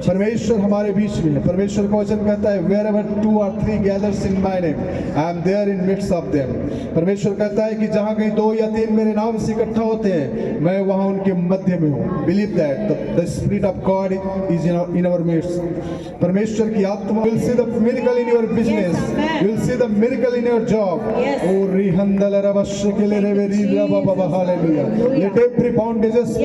परमेश्वर हमारे बीच में है। परमेश्वर का वचन कहता है wherever 2 or 3 gathers in my name, I am there in midst of them। परमेश्वर कहता है कि जहाँ कहीं 2 या 3 मेरे नाम से इकट्ठा होते हैं, मैं वहाँ उनके मध्य में हूँ। Believe that the Spirit of God is in our midst। परमेश्वर की आत्मा, you will see the miracle in your business, you will see the miracle in your job। Oh, rihandala rabashkele reveri rababa, hallelujah। Let every bondages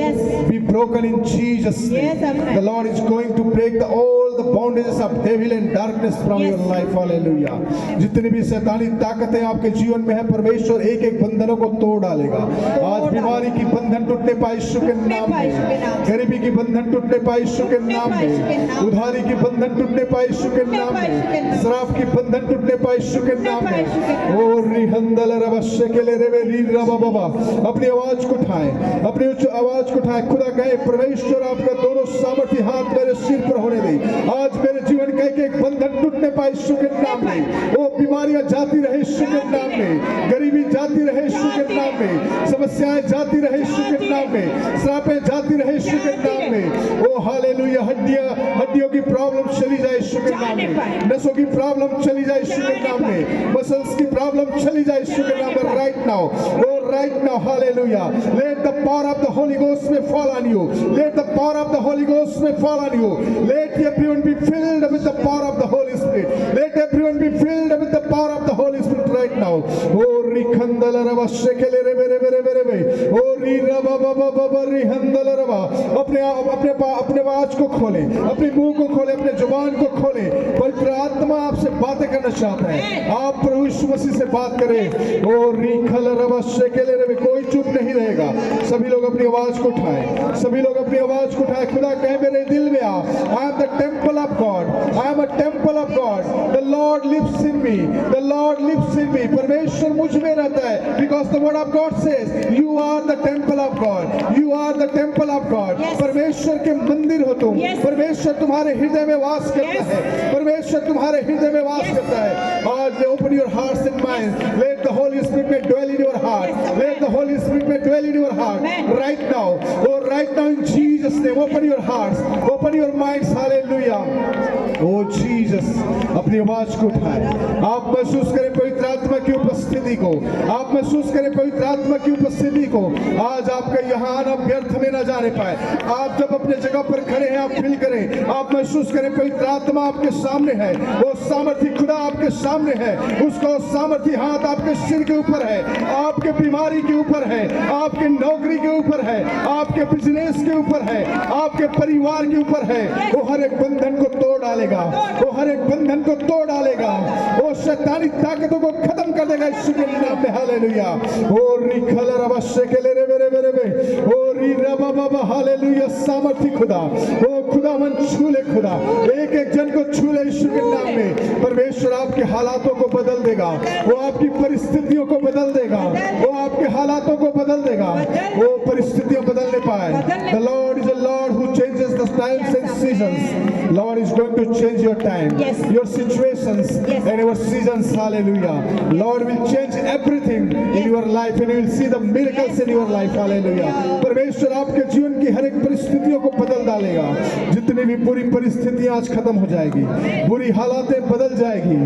be broken in Jesus' name। The Lord is going to break all the bondages of devil and darkness from your life, hallelujah। जितनी भी शैतानी ताकतें आपके जीवन में है, परमेश्वर एक एक बंधनों को तोड़ डालेगा। आज बीमारी की बंधन टूटने पाए यीशु के नाम में, गरीबी की बंधन टूटने पाए यीशु के नाम में, उधारी की बंधन टूटने पाए यीशु के नाम में, शराब की बंधन टूटने पाए यीशु के नाम में। ओ रिहंदल रबशकेले रेवेली रबाबा, अपनी आवाज को उठाएं, अपनी उच्च आवाज को उठाएं। खुदा कहे परमेश्वर आपका दोनों सामर्थ्य हाथ मेरे सिर पर होने दे। आज मेरे जीवन का एक बंधन टूटने पाए यीशु के नाम में। वो बीमारियां जाती रहे यीशु के नाम में, गरीबी जाती रहे यीशु के नाम में, समस्याएं जाती रहे यीशु के नाम में, श्रापें जाती रहे यीशु के नाम में। ओ हालेलुया, हड्डियों की प्रॉब्लम चली जाए यीशु के नाम में, नसों की प्रॉब्लम चली जाए यीशु के नाम में, मसल्स की प्रॉब्लम चली जाए यीशु के नाम में। Right now, oh right now, hallelujah. Let the power of the Holy Ghost में fall on you, let the power of the Holy Ghost may fall on you, let everyone be filled with the power of the Holy Spirit, let everyone be filled with the power of the Holy Spirit right now। oh rikhandala rava shekele rebe rebe rebe rebe, oh ri raba baba baba rihandala rava। अपने आवाज को खोले, अपने मुंह को खोले, अपने जुबान को खोले। पवित्र आत्मा आपसे बातें करना चाहता है, आप प्रभु यीशु मसीह से बात करें। ओ रिखल रवा शेकेले रवे, कोई चुप नहीं रहेगा। सभी लोग अपनी आवाज को उठाएं, सभी लोग अपनी आवाज को उठाएं। खुदा कहे मेरे दिल में आ, I am the temple of God, I am a temple of God, the Lord lives in me, the Lord lives in me। परमेश्वर मुझ में रहता है, because the word of God says you are the temple of God, you are the temple of God। परमेश्वर के मंदिर हो तुम, परमेश्वर तुम्हारे हृदय में वास करता है, परमेश्वर तुम्हारे हृदय में वास करता है। आज open your hearts and minds, let the Holy Spirit may dwell in your heart, let the Holy Spirit may dwell in your heart right now। oh right now in Jesus name, open your hearts, open your minds, hallelujah। oh Jesus, अपनी आवाज को उठाएं। आप महसूस करें पवित्र आत्मा की उपस्थिति को, आप महसूस करें पवित्र आत्मा की उपस्थिति को। आज आपका यहाँ आना व्यर्थ में ना जाने पाए। आप जब अपने जगह पर खड़े हैं, आप फील करें, आप महसूस करें पवित्र आत्मा आपके सामने है, वो सामर्थी खुदा आपके सामने है, उसका सामर्थी हाथ आपके सिर के ऊपर है, आपके बीमारी के ऊपर है, आपके नौकरी के ऊपर है, आपके बिजनेस के ऊपर है, आपके परिवार के ऊपर है। वो हर एक बंधन को तोड़ डालेगा, वो हर एक बंधन को तोड़ डालेगा, वो शैतानी ताकतों को खत्म कर देगा यीशु के नाम में, हालेलुया। ओ रिखल रवा शेकेले रे रे रे रे, ओ री रबा बाबा, हालेलुया। सामर्थी खुदा, ओ खुदा मन छू ले, खुदा एक एक जन को छू ले यीशु के नाम में। परमेश्वर आपके हालातों को बदल देगा, वो आपकी परिस्थितियों को बदल देगा, वो आपके हालातों को बदल देगा, वो परिस्थितियां बदलने पाए। The Lord is a Lord who changes the times and seasons। Lord is going to change your time, your situations and your seasons, hallelujah। Lord will change everything in your life and you will see the miracles in your life, hallelujah। परमेश्वर आपके जीवन की हर एक परिस्थितियों को बदल डालेगा। जितनी भी बुरी परिस्थितियां आज खत्म हो जाएगी, बुरी हालातें बदल जाएगी,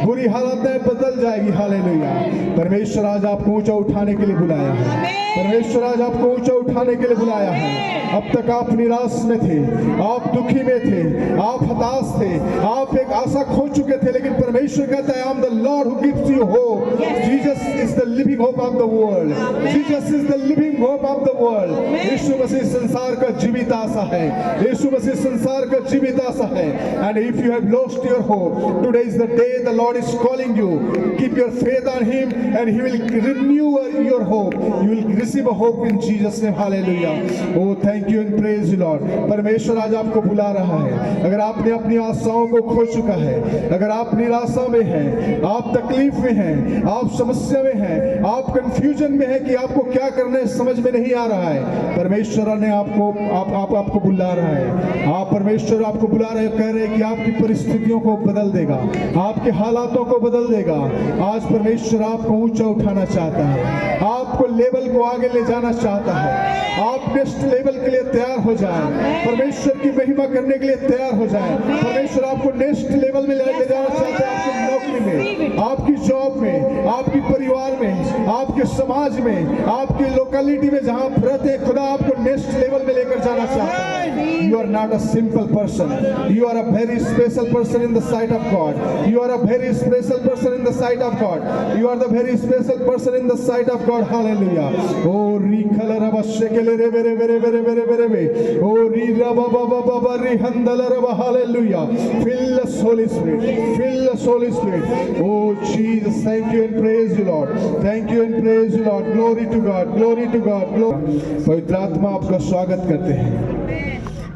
बुरी हालातें बदल जाएगी, हालेलुया। परमेश्वर आज आपको ऊंचा उठाने के लिए बुलाया है, परमेश्वर आज आपको ऊंचा उठाने के लिए बुलाया है। अब तक आप निराश में थे, आप दुखी में थे, आप हताश थे, आप एक आशा खो चुके थे, लेकिन परमेश्वर कहता है I am the Lord who gives you hope। Jesus is the living hope of the world, Jesus is the living hope of the world। यीशु मसीह संसार का जीवित आशा है, यीशु मसीह संसार का जीवित आशा है। And if you have lost your hope, today is the day the Lord is calling you। Keep your faith on Him and He will renew your hope। You will receive a hope in Jesus name, hallelujah। Oh thank you and praise you Lord। परमेश्वर आज आपको बुला रहा है। अगर आपने अपनी आशाओं को खो चुका है, अगर आप निराशा में हैं, आप तकलीफ में हैं, आप समस्या में हैं, आप कंफ्यूजन में हैं कि आपको क्या करना है समझ में नहीं आ रहा है, परमेश्वर ने आपको बुला रहा है। आप आप परमेश्वर आपको बुला रहे कह रहे हैं कि आपकी परिस्थितियों को बदल देगा, आपके हालातों को बदल देगा। आज परमेश्वर आपको ऊंचा उठाना चाहता है, आपको लेवल को आगे ले जाना चाहता है। आप नेक्स्ट लेवल के लिए तैयार हो जाए, परमेश्वर की महिमा करने के लिए तैयार हो जाए। परमेश्वर आपको नेक्स्ट लेवल में ले जाना चाहता है, आपकी नौकरी में, आपकी जॉब में, आपकी परिवार में, आपके समाज में, आपकी लोकेलिटी में जहां आप रहते हैं, खुदा आपको नेक्स्ट लेवल में लेकर जाना चाहता है। You are not a simple person. You are a very special person in the sight of God. You are a very special person in the sight of God. You are the very special person in the sight of God. Hallelujah. Oh, ri khala raba shekele re bere bere bere bere bere be. Oh, ri raba baba baba ri handala raba. Hallelujah. Fill us, Holy Spirit. Fill us, Holy Spirit. Oh, Jesus, thank you and praise you, Lord. Thank you and praise you, Lord. Glory to God. Glory to God. Glory. पवित्र आत्मा आपका स्वागत करते हैं,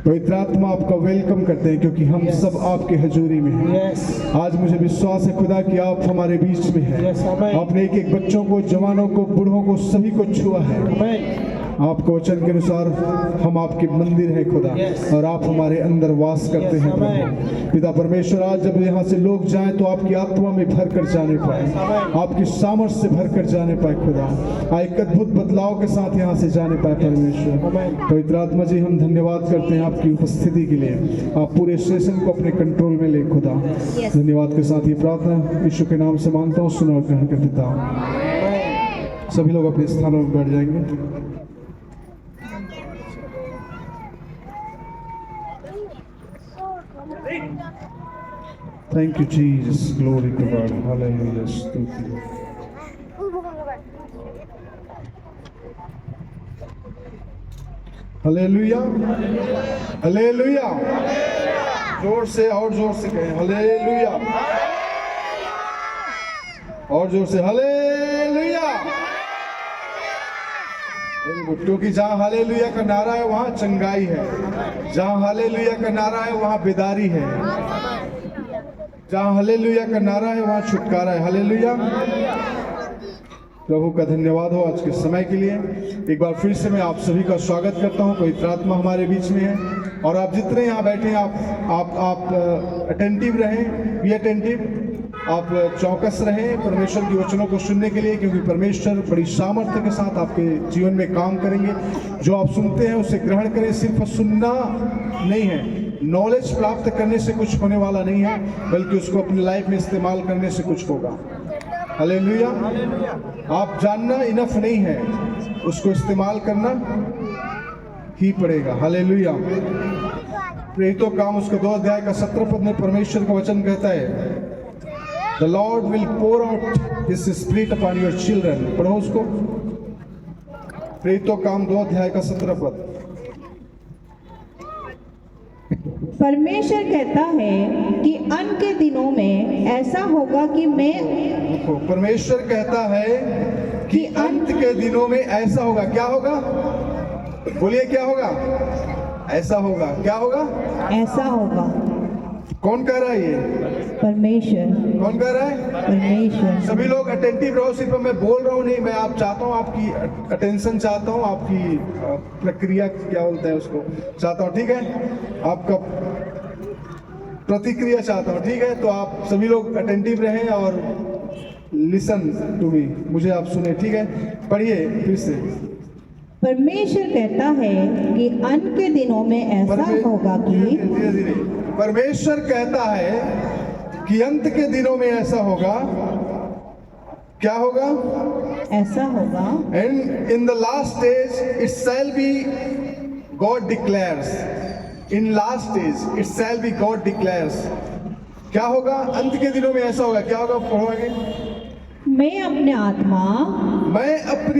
पवित्र आत्मा आपका welcome करते हैं, क्योंकि हम सब आपके हजूरी में हैं। आज मुझे विश्वास है खुदा कि आप हमारे बीच में हैं। आपने एक एक बच्चों को, जवानों को, बूढ़ों को, सभी को छुआ है। आपको वचन के अनुसार हम आपके मंदिर हैं खुदा, और आप हमारे अंदर वास करते हैं प्रभु। पिता परमेश्वर, आज जब यहाँ से लोग जाएं तो आपकी आत्मा में भर कर जाने पाए, आपकी सामर्थ्य से भर कर जाने पाए खुदा। एक अद्भुत बदलाव के साथ यहाँ से जाने पाए परमेश्वर। पवित्र आत्मा जी, हम धन्यवाद करते हैं आपकी उपस्थिति के लिए। आप पूरे सेशन को अपने कंट्रोल में ले खुदा। धन्यवाद के साथ ये प्रार्थना यीशु के नाम से मांगता हूँ, सुनो और ग्रहण कर देता हूँ। सभी लोग अपने स्थानों में बैठ जाएंगे। Thank you, Jesus. Glory to God. Hallelujah. स्तुति। Hallelujah, hallelujah. जोर से, और जोर से कहें हालेलुया, और जोर से हालेलुया। क्योंकि जहाँ हालेलुया का नारा है वहाँ चंगाई है, जहाँ हालेलुया का नारा है वहाँ बेदारी है, जहाँ हालेलुया का नारा है वहाँ छुटकारा है। हालेलुया। प्रभु का धन्यवाद हो आज के समय के लिए। एक बार फिर से मैं आप सभी का स्वागत करता हूँ। पवित्र आत्मा हमारे बीच में है, और आप जितने यहाँ बैठे हैं आप अटेंटिव रहें, बी अटेंटिव। आप चौकस रहें परमेश्वर की वचनों को सुनने के लिए, क्योंकि परमेश्वर बड़ी सामर्थ्य के साथ आपके जीवन में काम करेंगे। जो आप सुनते हैं उसे ग्रहण करें। सिर्फ सुनना नहीं है, नॉलेज प्राप्त करने से कुछ होने वाला नहीं है, बल्कि उसको अपनी लाइफ में इस्तेमाल करने से कुछ होगा। हालेलुया। आप जानना इनफ नहीं है, उसको इस्तेमाल करना ही पड़ेगा। हालेलुया। प्रेरितों काम उसका 2 अध्याय का 17 पद में परमेश्वर का वचन कहता है, The Lord will pour out His Spirit upon your children। पढ़ो उसको, प्रेरितों काम 2 अध्याय का 17 पद। परमेश्वर कहता है कि अंत के दिनों में ऐसा होगा कि मैं, परमेश्वर कहता है कि अंत के दिनों में ऐसा होगा। क्या होगा? बोलिए, क्या होगा? ऐसा होगा। क्या होगा? ऐसा होगा। कौन कह रहा है ये? परमेश्वर। कौन कह रहा है? परमेश्वर। सभी लोग अटेंटिव रहो। सिर्फ मैं बोल रहा हूँ नहीं, मैं आप चाहता हूँ, आपकी अटेंशन चाहता हूँ, आपकी प्रक्रिया क्या बोलते हैं उसको चाहता हूँ। ठीक है, आपका प्रतिक्रिया चाहता हूँ। ठीक है, तो आप सभी लोग अटेंटिव रहें और लिसन टू मी, मुझे आप सुने। ठीक है, पढ़िए फिर से। परमेश्वर कहता है कि अंत के दिनों में ऐसा होगा कि, धीरे धीरे, परमेश्वर कहता है कि अंत के दिनों में ऐसा होगा। क्या होगा? ऐसा होगा। And in the last days it shall be, God declares, in last days it shall be, God declares. क्या होगा? अंत के दिनों में ऐसा होगा। क्या होगा? पढ़ो आगे। मैं अपनी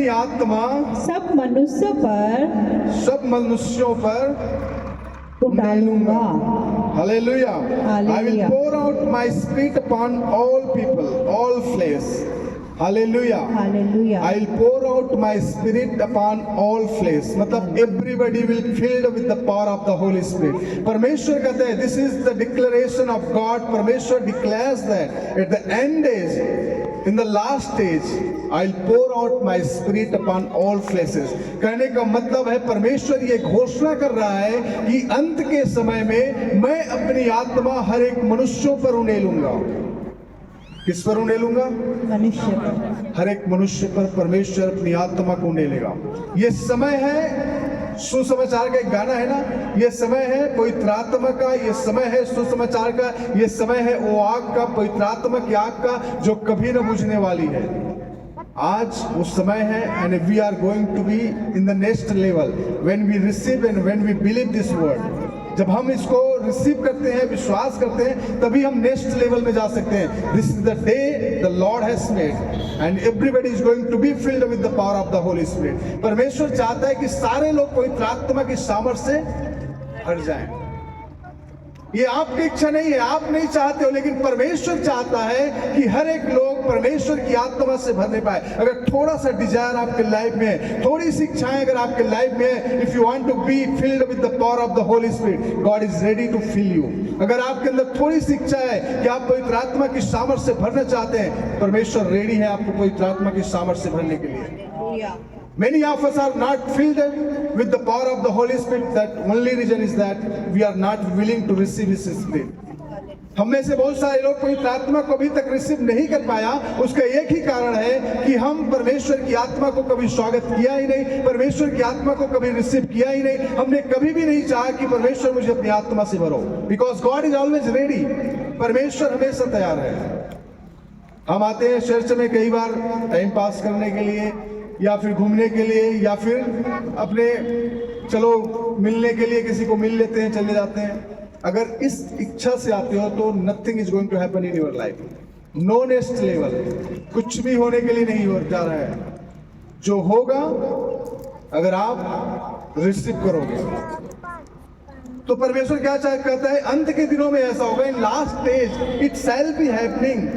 आत्मा सब मनुष्यों पर डालूंगा। Hallelujah. I will pour out my spirit upon all people, all flesh. Hallelujah. Hallelujah. I will pour out my spirit upon all flesh. मतलब everybody will filled with the power of the Holy Spirit. परमेश्वर कहते हैं, this is the declaration of God. परमेश्वर declares that at the end days, in the last stage, I'll pour out my spirit upon all flesh. कहने का मतलब है परमेश्वर ये घोषणा कर रहा है कि अंत के समय में मैं अपनी आत्मा हर एक मनुष्यों पर उंडेलूंगा। किस पर उंडेलूंगा? मनुष्य पर। हर एक मनुष्य पर परमेश्वर अपनी आत्मा को उंडेलेगा। ये समय है, सुसमाचार का एक गाना है ना, ये समय है पवित्र आत्मा का, ये समय है सुसमाचार का, ये समय है वो आग का, पवित्र आत्मा की आग का जो कभी न बुझने वाली है। आज वो समय है and we are going to be in the next level when we receive and when we believe this word. जब हम इसको रिसीव करते हैं, विश्वास करते हैं, तभी हम नेक्स्ट लेवल में जा सकते हैं। This is the day the Lord has made and everybody is going to be filled with the power of the Holy Spirit. परमेश्वर चाहता है कि सारे लोग पवित्र आत्मा की सामर्थ्य से भर जाएं। ये आपकी इच्छा नहीं है, आप नहीं चाहते हो, लेकिन परमेश्वर चाहता है कि हर एक लोग परमेश्वर की आत्मा से भरने पाए। अगर थोड़ा सा डिजायर आपके लाइफ में है, थोड़ी सी इच्छाएं अगर आपके लाइफ में है, if you want to be filled with the power of the Holy Spirit, God is ready to fill you. अगर आपके अंदर थोड़ी सी इच्छा है कि आप पवित्र आत्मा की सामर्थ्य से भरना चाहते हैं, परमेश्वर रेडी है आपको पवित्र आत्मा की सामर्थ्य से भरने के लिए। Many of us are not filled with the power of the Holy Spirit. That only reason is that we are not willing to receive His Spirit. हम में से बहुत सारे लोग पवित्र आत्मा को अभी तक रिसीव नहीं कर पाया। उसका एक ही कारण है कि हम परमेश्वर की आत्मा को कभी स्वागत किया ही नहीं, परमेश्वर की आत्मा को कभी रिसीव किया ही नहीं। हमने कभी भी नहीं चाहा कि परमेश्वर मुझे अपनी आत्मा से भरो, because God is always ready. परमेश्वर हमेशा तैयार है। हम आते हैं चर्च में कई बार टाइम पास करने के लिए, या फिर घूमने के लिए, या फिर अपने चलो मिलने के लिए किसी को मिल लेते हैं, चले जाते हैं। अगर इस इच्छा से आते हो तो nothing is going to happen in your life. No next level, कुछ भी होने के लिए नहीं हो जा रहा है। जो होगा अगर आप रिसीव करोगे तो परमेश्वर क्या कहता है, अंत के दिनों में ऐसा होगा, in last days it shall be happening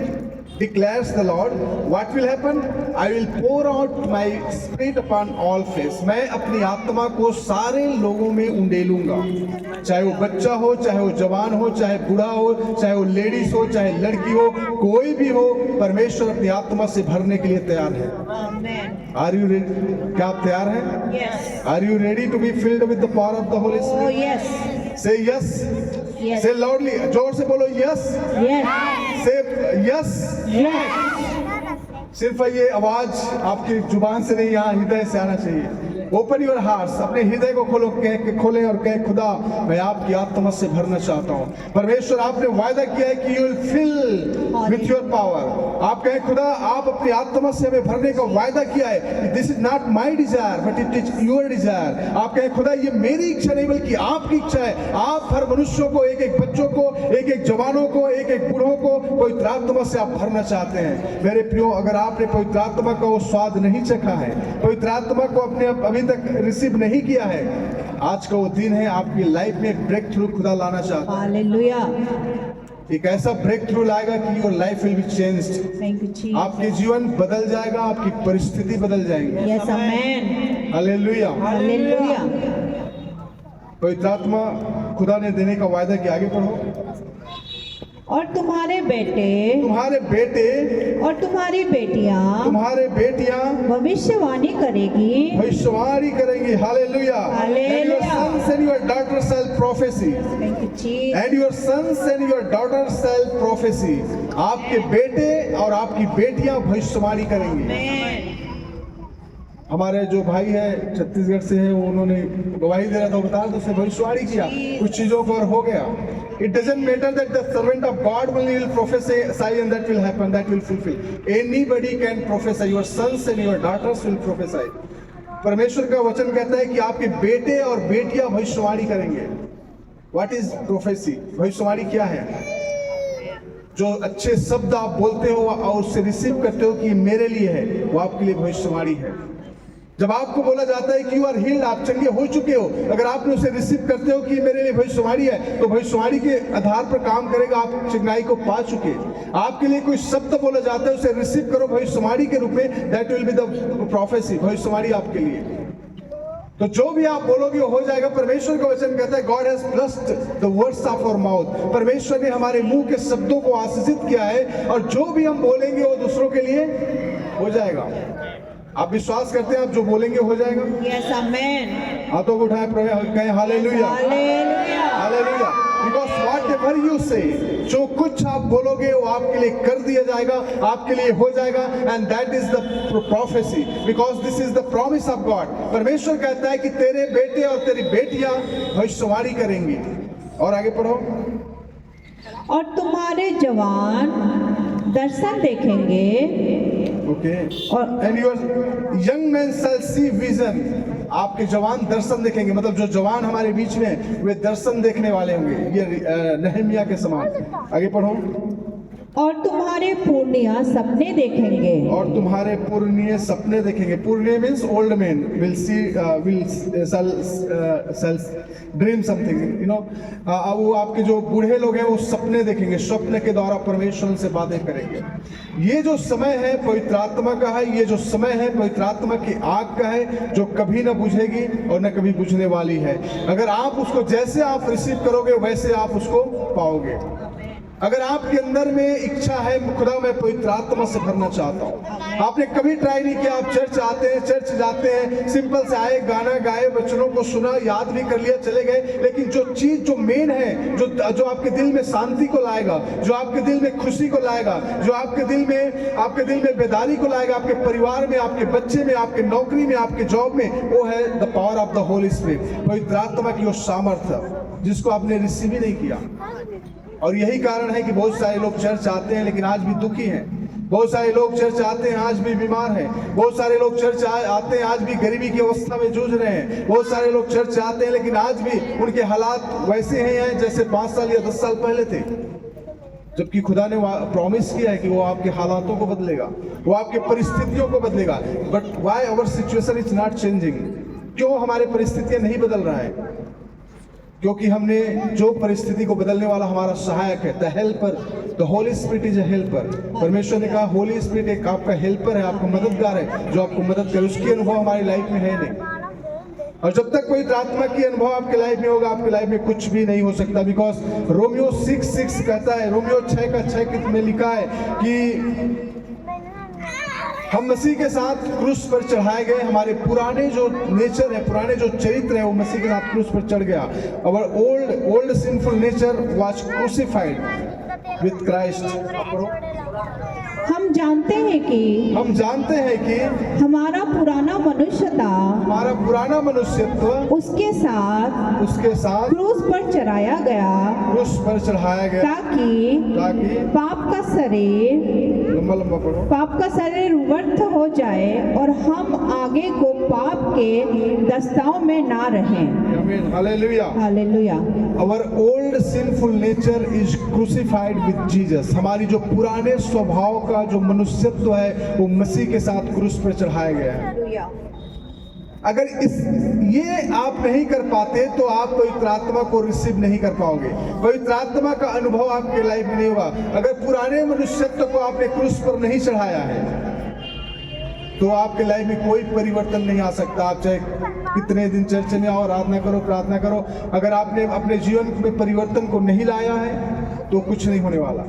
declares the Lord. What will happen? I will pour out my spirit upon all flesh. मैं अपनी आत्मा को सारे लोगों में उंडेलूंगा। चाहे वो बच्चा हो, चाहे वो जवान हो, चाहे बूढ़ा हो, चाहे वो लेडीज हो, चाहे लड़की हो, कोई भी हो, परमेश्वर अपनी आत्मा से भरने के लिए तैयार है। Are you ready? क्या आप तैयार हैं? Yes. Are you ready to be filled with the power of the Holy Spirit? Oh yes. Say yes. Yes. Say loudly. जोर से बोलो yes. Yes. Say yes. Yes. सिर्फ ये आवाज आपकी जुबान से नहीं, यहाँ हृदय से आना चाहिए। ओपन योर हार्ट्स, अपने हृदय को खोलें और कहें, खुदा मैं आपकी आत्मा से भरना चाहता हूँ। परमेश्वर आपने वायदा किया है कि you will fill with your power. आप कहें, खुदा आप अपनी आत्मा से हमें भरने का वायदा किया है। This is not my desire but it is your desire. आप कहें, खुदा ये मेरी इच्छा नहीं बल्कि आपकी इच्छा है। आप हर मनुष्यों को, एक एक बच्चों को, एक एक जवानों को, एक एक बूढ़ों को पवित्र आत्मा से आप भरना चाहते हैं। मेरे प्रियो, अगर आपने पवित्र आत्मा का वो स्वाद नहीं चखा है, पवित्र आत्मा को अपने अभी तक रिसीव नहीं किया है, आज का वो दिन है आपकी लाइफ में ब्रेक थ्रू खुदा लाना चाहता है। हालेलुया। एक ऐसा ब्रेक थ्रू लाएगा कि your life will be changed. Thank you Jesus. आपके जीवन बदल जाएगा, आपकी परिस्थिति बदल जाएगी। Yes amen. हालेलुया। हालेलुया। पवित्र आत्मा खुदा ने देने का वायदा किया। आगे पढ़ो। और तुम्हारे बेटे और तुम्हारी बेटियां भविष्यवाणी करेगी। Hallelujah. And your sons and your daughters shall prophesy. Thank you Jesus. And your sons and your daughters shall prophesy. आपके बेटे और आपकी बेटियां भविष्यवाणी करेंगे। हमारे जो भाई है छत्तीसगढ़ से है, उन्होंने गवाही दे रहा था, बता तो भविष्यवाणी किया कुछ चीजों पर हो गया। It doesn't matter that the servant of God will prophesy and that will happen, that will fulfill. Anybody can prophesy. Your sons and your daughters will prophesy. परमेश्वर का वचन कहता है कि आपके बेटे और बेटियां भविष्यवाणी करेंगे। What is prophecy? भविष्यवाणी क्या है? जो अच्छे शब्द आप बोलते हो और उससे रिसीव करते हो कि मेरे लिए है, वो आपके लिए भविष्यवाणी है। जब आपको बोला जाता है कि यू आर हील्ड, आप चंगे हो चुके हो, अगर आपने उसे रिसीव करते हो कि मेरे लिए भविष्यवाणी है, तो भविष्यवाणी के आधार पर काम करेगा। आप चंगाई को पा चुके। आपके लिए कोई शब्द बोला जाता है, उसे रिसीव करो भविष्यवाणी के रूप में। That will be the prophecy, भविष्यवाणी आपके लिए। तो जो भी आप बोलोगे वो हो जाएगा। परमेश्वर का वचन कहता है, God has blessed the words of our mouth. परमेश्वर ने हमारे मुंह के शब्दों को आशीषित किया है, और जो भी हम बोलेंगे वो दूसरों के लिए हो जाएगा। आप विश्वास करते हैं आप जो बोलेंगे हो जाएगा? Yes, amen. हाथों को उठाएं, कहें hallelujah, Hallelujah. Hallelujah. Because whatever you से, जो कुछ आप बोलोगे वो आपके लिए कर दिया जाएगा, आपके लिए हो जाएगा। And that is the prophecy, because this is the promise of God. परमेश्वर कहता है कि तेरे बेटे और तेरी बेटियां भविष्यवाणी करेंगी। और आगे पढ़ो। और तुम्हारे जवान दर्शन देखेंगे। ओके। और and your young man shall see vision. आपके जवान दर्शन देखेंगे, मतलब जो जवान हमारे बीच में हैं, वे दर्शन देखने वाले होंगे, ये नहमिया के समान। आगे पढ़ो। और तुम्हारे पूर्णिया सपने देखेंगे। और तुम्हारे पुरनिये सपने देखेंगे। पुरनिये means old man will see will dream something, you know. वो आपके जो बूढ़े लोग हैं वो सपने देखेंगे, स्वप्न के द्वारा परमेश्वर से बातें करेंगे। ये जो समय है पवित्र आत्मा का है, ये जो समय है पवित्र आत्मा की आग का है, जो कभी न बुझेगी और न कभी बुझने वाली है। अगर आप उसको जैसे आप रिसीव करोगे वैसे आप उसको पाओगे। अगर आपके अंदर में इच्छा है, खुदा मैं पवित्र आत्मा से भरना चाहता हूँ। आपने कभी ट्राई नहीं किया, आप चर्च आते हैं, चर्च जाते हैं, सिंपल से आए, गाना गाए, वचनों को सुना, याद भी कर लिया, चले गए। लेकिन जो चीज जो मेन है, जो आपके दिल में शांति को लाएगा, जो आपके दिल में खुशी को लाएगा, जो आपके दिल में बेदारी को लाएगा, आपके परिवार में, आपके बच्चे में, आपके नौकरी में, आपके जॉब में, वो है the power of the Holy spirit, पवित्र आत्मा की वो सामर्थ्य जिसको आपने रिसीव ही नहीं किया। और यही कारण है कि बहुत सारे लोग चर्च आते हैं लेकिन आज भी दुखी हैं। बहुत सारे लोग चर्च आते हैं आज भी बीमार हैं। बहुत सारे लोग चर्च आते हैं आज भी गरीबी की अवस्था में जूझ रहे हैं। बहुत सारे लोग चर्च आते हैं लेकिन आज भी उनके हालात वैसे हैं जैसे 5 साल या 10 साल पहले थे, जबकि खुदा ने प्रॉमिस किया है कि वो आपके हालातों को बदलेगा, वो आपके परिस्थितियों को बदलेगा। But why our situation is not changing? क्यों हमारे परिस्थितियां नहीं बदल रहा है? क्योंकि हमने जो परिस्थिति को बदलने वाला हमारा सहायक है, the helper, the Holy spirit is a helper. परमेश्वर ने कहा होली स्पिरिट एक आपका हेल्पर है, आपका मददगार है, जो आपको मदद करे। उसकी अनुभव हमारी लाइफ में है नहीं। और जब तक कोई आत्मा की अनुभव आपके लाइफ में होगा, आपके लाइफ में कुछ भी नहीं हो सकता। बिकॉज रोमियो 6:6 कहता है, रोमियो 6:6 में लिखा है कि हम मसीह के साथ क्रूस पर चढ़ाए गए। हमारे पुराने जो नेचर है, पुराने जो चरित्र है, वो मसीह के साथ क्रूस पर चढ़ गया। और old sinful nature was crucified with Christ. हम जानते हैं कि हमारा पुराना मनुष्यत्व उसके साथ क्रूस पर चढ़ाया गया, ताकि पाप का शरीर व्यर्थ हो जाए और हम आगे को पाप के दस्ताव में ना रहें। आमीन, hallelujah. Hallelujah. Our old sinful nature is crucified with Jesus। हमारी जो पुराने स्वभाव का जो मनुष्यत्व है वो मसीह के साथ क्रूस पर चढ़ाया गया है। अगर ये आप नहीं कर पाते तो आप पवित्र आत्मा को रिसीव नहीं कर पाओगे। पवित्र आत्मा का अनुभव आपके लाइफ में नहीं होगा। अगर पुराने मनुष्यत्व को आपने क्रूस पर नहीं चढ़ाया है तो आपके लाइफ में कोई परिवर्तन नहीं आ सकता। आप चाहे कितने दिन चर्च में आओ, प्रार्थना करो, अगर आपने अपने जीवन में परिवर्तन को नहीं लाया है तो कुछ नहीं होने वाला।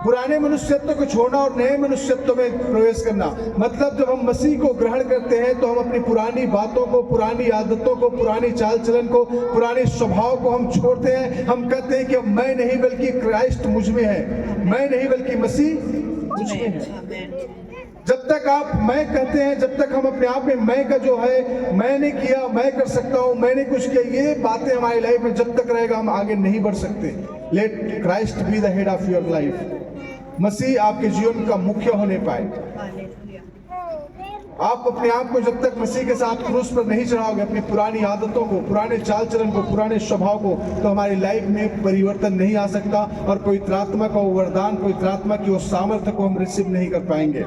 पुराने मनुष्यत्व को छोड़ना और नए मनुष्यत्व में प्रवेश करना, मतलब जब हम मसीह को ग्रहण करते हैं तो हम अपनी पुरानी बातों को, पुरानी आदतों को, पुरानी चाल चलन को, पुराने स्वभाव को हम छोड़ते हैं। हम कहते हैं कि अब मैं नहीं बल्कि क्राइस्ट मुझ में है, मैं नहीं बल्कि मसीह मुझ में है। जब तक आप मैं कहते हैं, जब तक हम अपने आप में मैं का जो है, मैंने किया, मैं कर सकता हूँ, मैंने कुछ किया, ये बातें हमारी लाइफ में जब तक रहेगा हम आगे नहीं बढ़ सकते। Let Christ be the head of your life. मसीह आपके जीवन का मुख्य होने पाए। आप अपने आप को जब तक मसीह के साथ क्रूस पर नहीं चढ़ाओगे, अपनी पुरानी आदतों को, पुराने चाल चलन को, पुराने स्वभाव को, तो हमारी लाइफ में परिवर्तन नहीं आ सकता और पवित्र आत्मा का वो वरदान, पवित्र आत्मा की वो सामर्थ्य को हम रिसीव नहीं कर पाएंगे।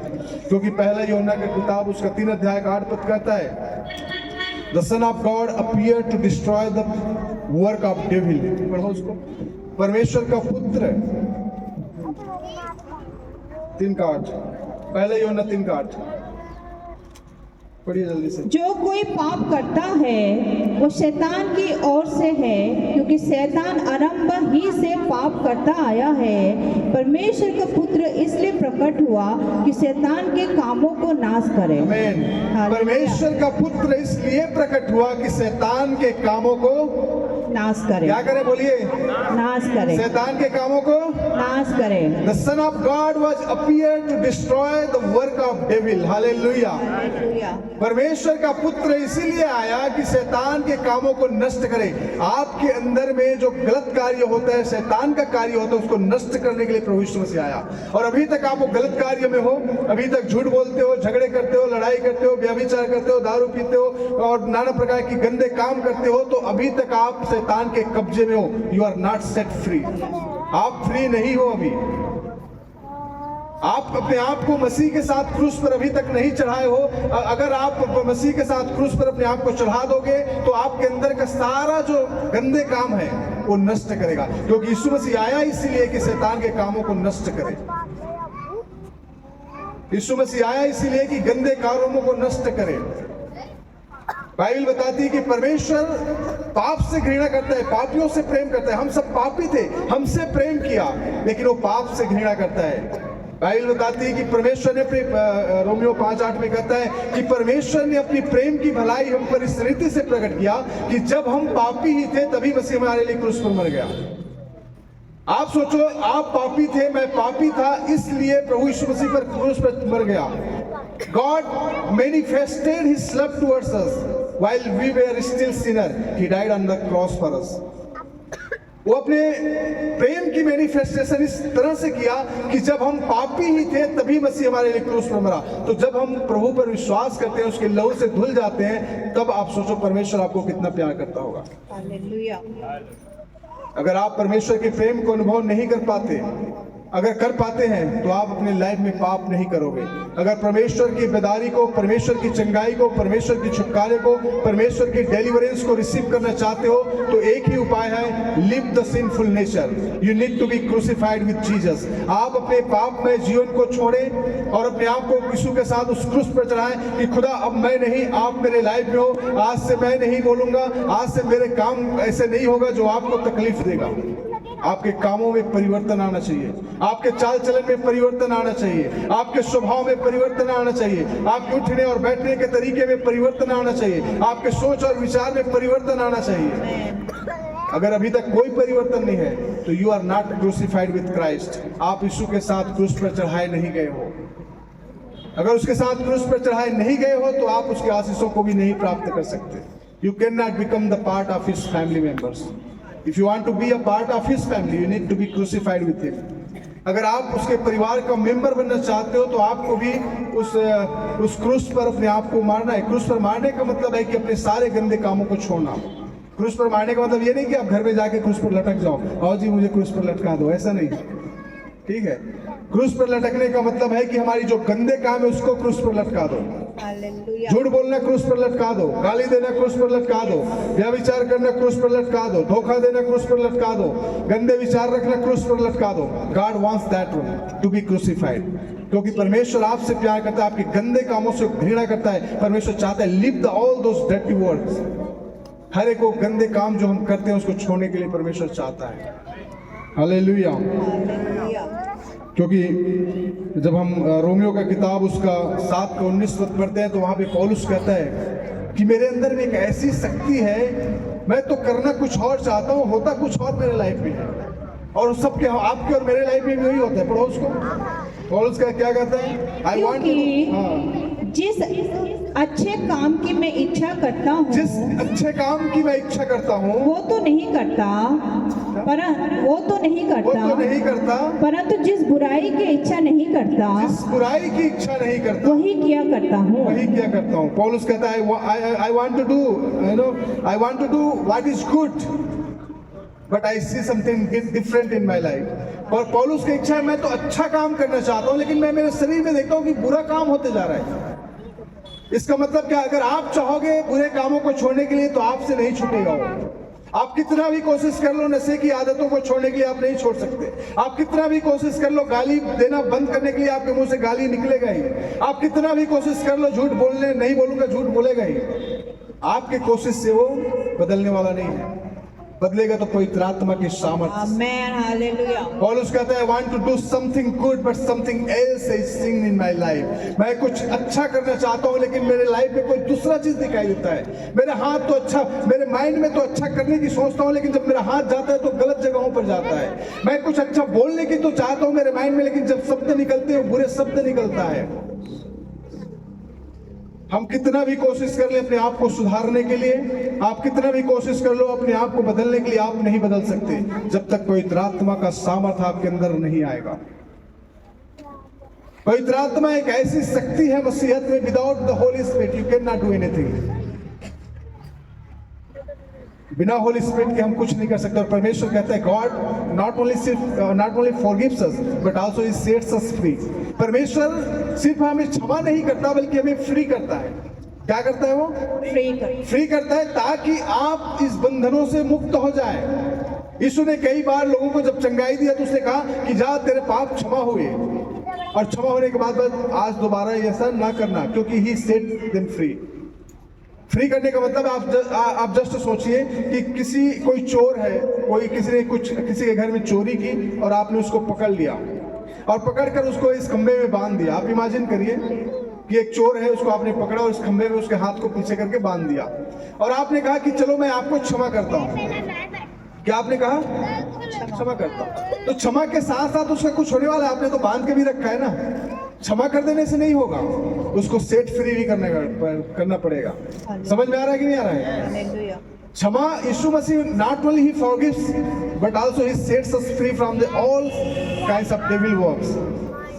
क्योंकि पहला यूहन्ना की किताब उसका 3 अध्याय का 8 पद कहता है, the Son of God appear to destroy the work of devil. पढ़ो उसको। परमेश्वर का पुत्र 3 का 8, पहले यूहन्ना 3 का 8। पढ़िए जल्दी से। जो कोई पाप करता है वो शैतान की ओर से है, क्योंकि शैतान आरंभ ही से पाप करता आया है। परमेश्वर का पुत्र इसलिए प्रकट हुआ कि शैतान के कामों को नाश करे। आमीन। हालेलुया। परमेश्वर का पुत्र इसलिए प्रकट हुआ कि शैतान के कामों को नाश करे। क्या करे, बोलिए, नाश करे। शैतान के कामों को। नाश करे। The Son of God was appeared to destroy the work of devil. Hallelujah. Hallelujah. परमेश्वर का पुत्र इसीलिए आया कि शैतान के कामों को नष्ट करे। आपके अंदर में जो गलत कार्य होता है, शैतान का कार्य होता है, उसको नष्ट करने के लिए प्रभु यीशु मसीह आया। और अभी तक आप वो गलत कार्य में हो, अभी तक झूठ बोलते हो, झगड़े करते हो, लड़ाई करते हो, व्यभिचार करते हो, दारू पीते हो और नाना प्रकार की गंदे काम करते हो, तो अभी तक आप शैतान के कब्जे में हो। You are not set free. आप फ्री नहीं हो अभी। आप अपने आप को मसीह के साथ क्रूस पर अभी तक नहीं चढ़ाए हो। अगर आप मसीह के साथ क्रूस पर अपने आप को चढ़ा दोगे तो आपके अंदर का सारा जो गंदे काम है वो नष्ट करेगा, क्योंकि यीशु मसीह आया इसीलिए कि शैतान के कामों को नष्ट करे। यीशु मसीह आया इसीलिए कि गंदे कामों को नष्ट करे। बाइबल बताती है कि परमेश्वर पाप से घृणा करता है, पापियों से प्रेम करता है। हम सब पापी थे, हमसे प्रेम किया, लेकिन वो पाप से घृणा करता है। बाइबल बताती है कि परमेश्वर ने अपने रोमियो 5:8 में कहता है कि परमेश्वर ने अपनी प्रेम की भलाई हम पर इस रीति से प्रकट किया कि जब हम पापी ही थे तभी मसीह हमारे लिए क्रूस पर मर गया। आप सोचो, आप पापी थे, मैं पापी था, इसलिए प्रभु यीशु मसीह पर क्रूस पर मर गया। God manifested his love towards us while we were still sinner. He died on the cross for us. वो अपने प्रेम की मैनिफेस्टेशन इस तरह से किया कि जब हम पापी ही थे तभी मसीह हमारे लिए क्रूस पर मरा। तो जब हम प्रभु पर विश्वास करते हैं, उसके लहू से धुल जाते हैं, तब आप सोचो परमेश्वर आपको कितना प्यार करता होगा। हालेलुया। अगर आप परमेश्वर के प्रेम को अनुभव नहीं कर पाते, अगर कर पाते हैं तो आप अपने लाइफ में पाप नहीं करोगे। अगर परमेश्वर की बेदारी को, परमेश्वर की चंगाई को, परमेश्वर की छुटकारे को, परमेश्वर की डिलीवरेंस को रिसीव करना चाहते हो तो एक ही उपाय है, live the sinful nature. You need to be crucified with Jesus. आप अपने पाप में जीवन को छोड़ें और अपने आप को यीशु के साथ उस क्रूस पर चढ़ाएं कि खुदा अब मैं नहीं, आप मेरे लाइफ में हो। आज से मैं नहीं बोलूंगा, आज से मेरे काम ऐसे नहीं होगा जो आपको तकलीफ देगा। आपके कामों में परिवर्तन आना चाहिए, आपके चाल चलन में परिवर्तन आना चाहिए, आपके स्वभाव में परिवर्तन आना चाहिए, आपके उठने और बैठने के तरीके में परिवर्तन आना चाहिए, आपके सोच और विचार में परिवर्तन आना चाहिए। अगर अभी तक कोई परिवर्तन नहीं है तो you are not crucified with Christ. आप यीशु के साथ क्रूस पर चढ़ाए नहीं गए हो। अगर उसके साथ क्रूस पर चढ़ाए नहीं गए हो तो आप उसके आशीषों को भी नहीं प्राप्त कर सकते। You can not become the part of his family members. If you want to be a part of his family, you need to be crucified with him. अगर आप उसके परिवार का मेंबर बनना चाहते हो तो आपको भी उस क्रूस पर अपने आप को मारना है। क्रूस पर मारने का मतलब है कि अपने सारे गंदे कामों को छोड़ना। क्रूस पर मारने का मतलब ये नहीं कि आप घर में जाके क्रूस पर लटक जाओ, और जी मुझे क्रूस पर लटका दो, ऐसा नहीं, ठीक है। क्रूस पर लटकने का मतलब है कि हमारी जो गंदे काम है उसको क्रूस पर लटका दो। हालेलुया। झूठ बोलना क्रूस पर लटका दो, गाली देना क्रूस पर लटका दो, व्यभिचार करना क्रूस पर लटका दो, धोखा देना क्रूस पर लटका दो, गंदे विचार रखना क्रूस पर लटका दो। God wants that one to be crucified, क्योंकि परमेश्वर आपसे प्यार करता है, आपके गंदे कामों से घृणा करता है। परमेश्वर चाहता है live the all those dirty words. हर एक वो गंदे काम जो हम करते हैं उसको छोड़ने के लिए परमेश्वर चाहता है। हालेलुया। क्योंकि जब हम रोमियो का किताब उसका 7:19 पढ़ते हैं तो वहाँ पे पौलुस कहता है कि मेरे अंदर में एक ऐसी शक्ति है, मैं तो करना कुछ और चाहता हूँ, होता कुछ और मेरे लाइफ में है। और सबके, आपके और मेरे लाइफ में भी वही होता है। पढ़ो उसको। पौलुस का क्या कहता है? आई वांट टू, जिस अच्छे काम की मैं इच्छा करता हूँ, जिस अच्छे काम की मैं इच्छा करता हूँ वो तो नहीं करता, वो तो नहीं करता, परंतु जिस बुराई की इच्छा नहीं करता, जिस बुराई की इच्छा नहीं करता, वही किया करता हूँ। पौलुस कहता है I want to do, you know, I want to do what is good, but I see something different in my life. और पौलुस की इच्छा है, मैं तो अच्छा काम करना चाहता हूँ, लेकिन मैं मेरे शरीर में देखता हूँ कि बुरा काम होते जा रहा है। इसका मतलब क्या? अगर आप चाहोगे बुरे कामों को छोड़ने के लिए तो आपसे नहीं छूटेगा वो। आप कितना भी कोशिश कर लो नशे की आदतों को छोड़ने के लिए आप नहीं छोड़ सकते। आप कितना भी कोशिश कर लो गाली देना बंद करने के लिए आपके मुंह से गाली निकलेगा ही। आप कितना भी कोशिश कर लो झूठ बोलने नहीं बोलूंगा, झूठ बोलेगा ही। आपके कोशिश से वो बदलने वाला नहीं है, बदलेगा तो पवित्र आत्मा की सामर्थ्य। आमेन, हालेलुया। पौलुस कहता है, I want to do something good but something else is sin in my life। मैं कुछ अच्छा करना चाहता हूँ लेकिन मेरे लाइफ में कोई दूसरा चीज दिखाई देता है। मेरे हाथ तो अच्छा, मेरे माइंड में तो अच्छा करने की सोचता हूँ, लेकिन जब मेरा हाथ जाता है तो गलत जगहों पर जाता है। मैं कुछ अच्छा बोलने की तो चाहता हूँ मेरे माइंड में, लेकिन जब शब्द निकलते हैं बुरे शब्द निकलता है। हम कितना भी कोशिश कर ले अपने आप को सुधारने के लिए, आप कितना भी कोशिश कर लो अपने आप को बदलने के लिए, आप नहीं बदल सकते जब तक पवित्र आत्मा का सामर्थ्य आपके अंदर नहीं आएगा। पवित्र आत्मा एक ऐसी शक्ति है मसीहत में, without the Holy spirit you can not do anything. बिना होली स्पिरिट के हम कुछ नहीं कर सकते। और परमेश्वर कहता है God not only forgives us but also he sets us free. परमेश्वर सिर्फ हमें क्षमा नहीं करता बल्कि हमें फ्री करता है। क्या करता है वो? फ्री करता है ताकि आप इस बंधनों से मुक्त हो जाए। यीशु ने कई बार लोगों को जब चंगाई दिया तो उसने कहा कि जा तेरे पाप क्षमा हुए, और क्षमा होने के बाद आज दोबारा ऐसा ना करना, क्योंकि ही सेट देम फ्री। फ्री करने का मतलब आप जस्ट सोचिए कि कोई चोर है, कोई किसी ने किसी के घर में चोरी की और आपने उसको पकड़ लिया और पकड़कर उसको इस खंबे में बांध दिया। आप इमेजिन करिए कि एक चोर है, उसको आपने पकड़ा और इस खंबे में उसके हाथ को पीछे करके बांध दिया और आपने कहा कि चलो मैं आपको क्षमा करता हूँ। क्या आपने कहा? क्षमा करता हूँ। तो क्षमा के साथ साथ उसका कुछ होने वाला है, आपने तो बांध के भी रखा है ना। क्षमा कर देने से नहीं होगा, उसको सेट फ्री भी करना पड़ेगा। समझ में आ रहा है कि नहीं आ रहा है? क्षमा, यीशु मसीह not only he forgives but also he sets us free from the all kinds of devil works.